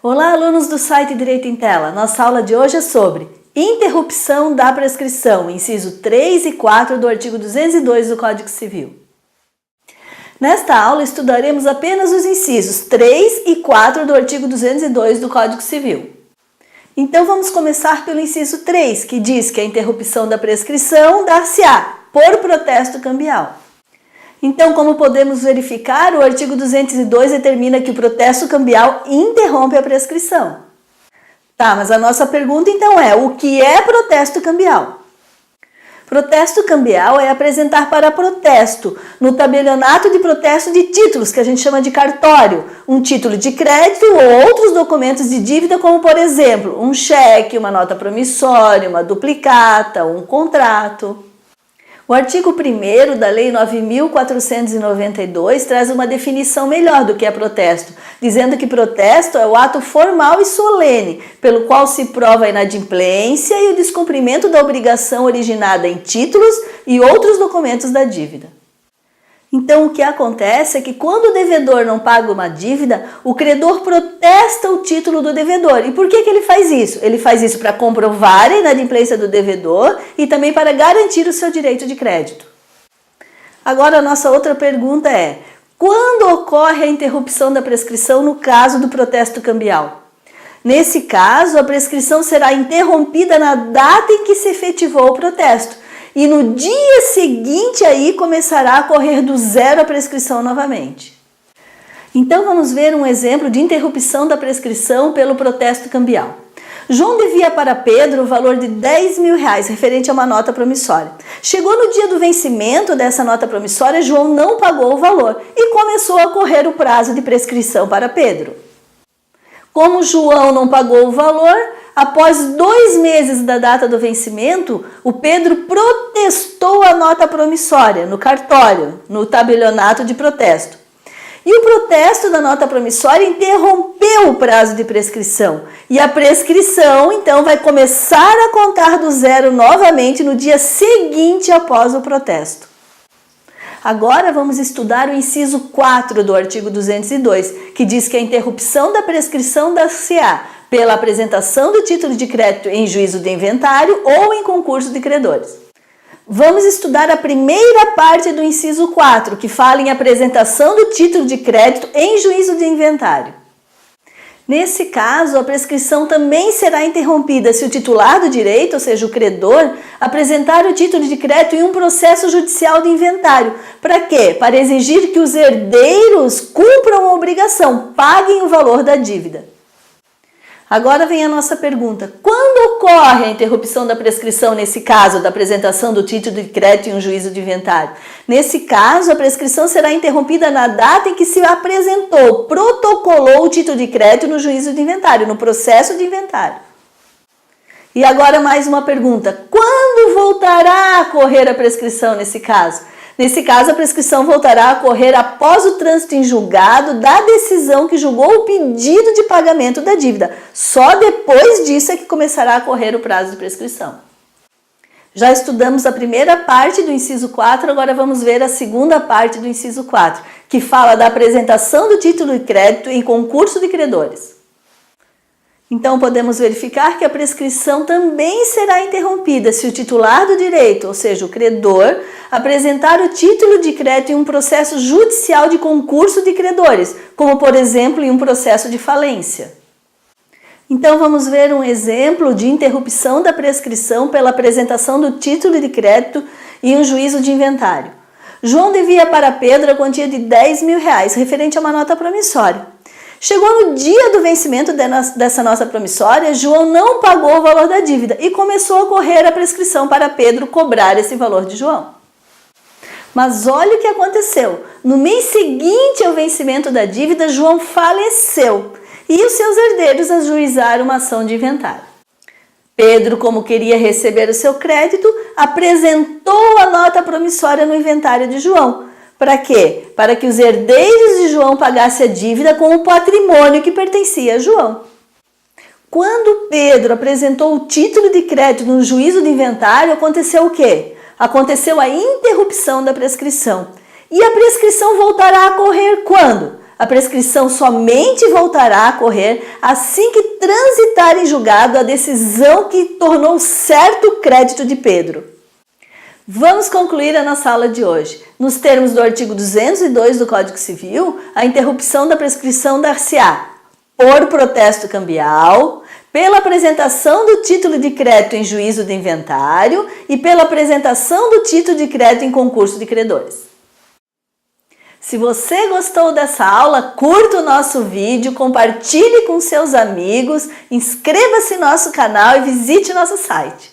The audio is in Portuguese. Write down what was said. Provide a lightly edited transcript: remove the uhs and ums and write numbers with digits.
Olá, alunos do site Direito em Tela. Nossa aula de hoje é sobre interrupção da prescrição, inciso 3 e 4 do artigo 202 do Código Civil. Nesta aula estudaremos apenas os incisos 3 e 4 do artigo 202 do Código Civil. Então vamos começar pelo inciso 3, que diz que a interrupção da prescrição dar-se-á por protesto cambial. Então, como podemos verificar, o artigo 202 determina que o protesto cambial interrompe a prescrição. Tá, mas a nossa pergunta então é, o que é protesto cambial? Protesto cambial é apresentar para protesto, no tabelionato de protesto de títulos, que a gente chama de cartório, um título de crédito ou outros documentos de dívida, como por exemplo, um cheque, uma nota promissória, uma duplicata, um contrato. O artigo 1º da Lei 9.492 traz uma definição melhor do que é protesto, dizendo que protesto é o ato formal e solene, pelo qual se prova a inadimplência e o descumprimento da obrigação originada em títulos e outros documentos da dívida. Então, o que acontece é que quando o devedor não paga uma dívida, o credor protesta o título do devedor. E por que ele faz isso? Ele faz isso para comprovar a inadimplência do devedor e também para garantir o seu direito de crédito. Agora, a nossa outra pergunta é, quando ocorre a interrupção da prescrição no caso do protesto cambial? Nesse caso, a prescrição será interrompida na data em que se efetivou o protesto. E no dia seguinte aí começará a correr do zero a prescrição novamente. Então vamos ver um exemplo de interrupção da prescrição pelo protesto cambial. João devia para Pedro o valor de R$10.000 referente a uma nota promissória. Chegou no dia do vencimento dessa nota promissória, João não pagou o valor e começou a correr o prazo de prescrição para Pedro. Como João não pagou o valor, após 2 meses da data do vencimento, o Pedro protestou a nota promissória no cartório, no tabelionato de protesto. E o protesto da nota promissória interrompeu o prazo de prescrição. E a prescrição, então, vai começar a contar do zero novamente no dia seguinte após o protesto. Agora vamos estudar o inciso 4 do artigo 202, que diz que a interrupção da prescrição dar-se-á pela apresentação do título de crédito em juízo de inventário ou em concurso de credores. Vamos estudar a primeira parte do inciso 4, que fala em apresentação do título de crédito em juízo de inventário. Nesse caso, a prescrição também será interrompida se o titular do direito, ou seja, o credor, apresentar o título de crédito em um processo judicial de inventário. Para quê? Para exigir que os herdeiros cumpram a obrigação, paguem o valor da dívida. Agora vem a nossa pergunta. Quando ocorre a interrupção da prescrição nesse caso, da apresentação do título de crédito em um juízo de inventário? Nesse caso, a prescrição será interrompida na data em que se apresentou, protocolou o título de crédito no juízo de inventário, no processo de inventário. E agora mais uma pergunta. Quando voltará a correr a prescrição nesse caso? Nesse caso, a prescrição voltará a ocorrer após o trânsito em julgado da decisão que julgou o pedido de pagamento da dívida. Só depois disso é que começará a correr o prazo de prescrição. Já estudamos a primeira parte do inciso 4, agora vamos ver a segunda parte do inciso 4, que fala da apresentação do título de crédito em concurso de credores. Então, podemos verificar que a prescrição também será interrompida se o titular do direito, ou seja, o credor, apresentar o título de crédito em um processo judicial de concurso de credores, como, por exemplo, em um processo de falência. Então, vamos ver um exemplo de interrupção da prescrição pela apresentação do título de crédito em um juízo de inventário. João devia para Pedro a quantia de R$10.000, referente a uma nota promissória. Chegou no dia do vencimento dessa nossa promissória, João não pagou o valor da dívida e começou a correr a prescrição para Pedro cobrar esse valor de João. Mas olha o que aconteceu. No mês seguinte ao vencimento da dívida, João faleceu e os seus herdeiros ajuizaram uma ação de inventário. Pedro, como queria receber o seu crédito, apresentou a nota promissória no inventário de João. Para quê? Para que os herdeiros de João pagassem a dívida com o patrimônio que pertencia a João. Quando Pedro apresentou o título de crédito no juízo de inventário, aconteceu o quê? Aconteceu a interrupção da prescrição. E a prescrição voltará a correr quando? A prescrição somente voltará a correr assim que transitar em julgado a decisão que tornou certo o crédito de Pedro. Vamos concluir a nossa aula de hoje. Nos termos do artigo 202 do Código Civil, a interrupção da prescrição dar-se-á por protesto cambial, pela apresentação do título de crédito em juízo de inventário e pela apresentação do título de crédito em concurso de credores. Se você gostou dessa aula, curta o nosso vídeo, compartilhe com seus amigos, inscreva-se no nosso canal e visite nosso site.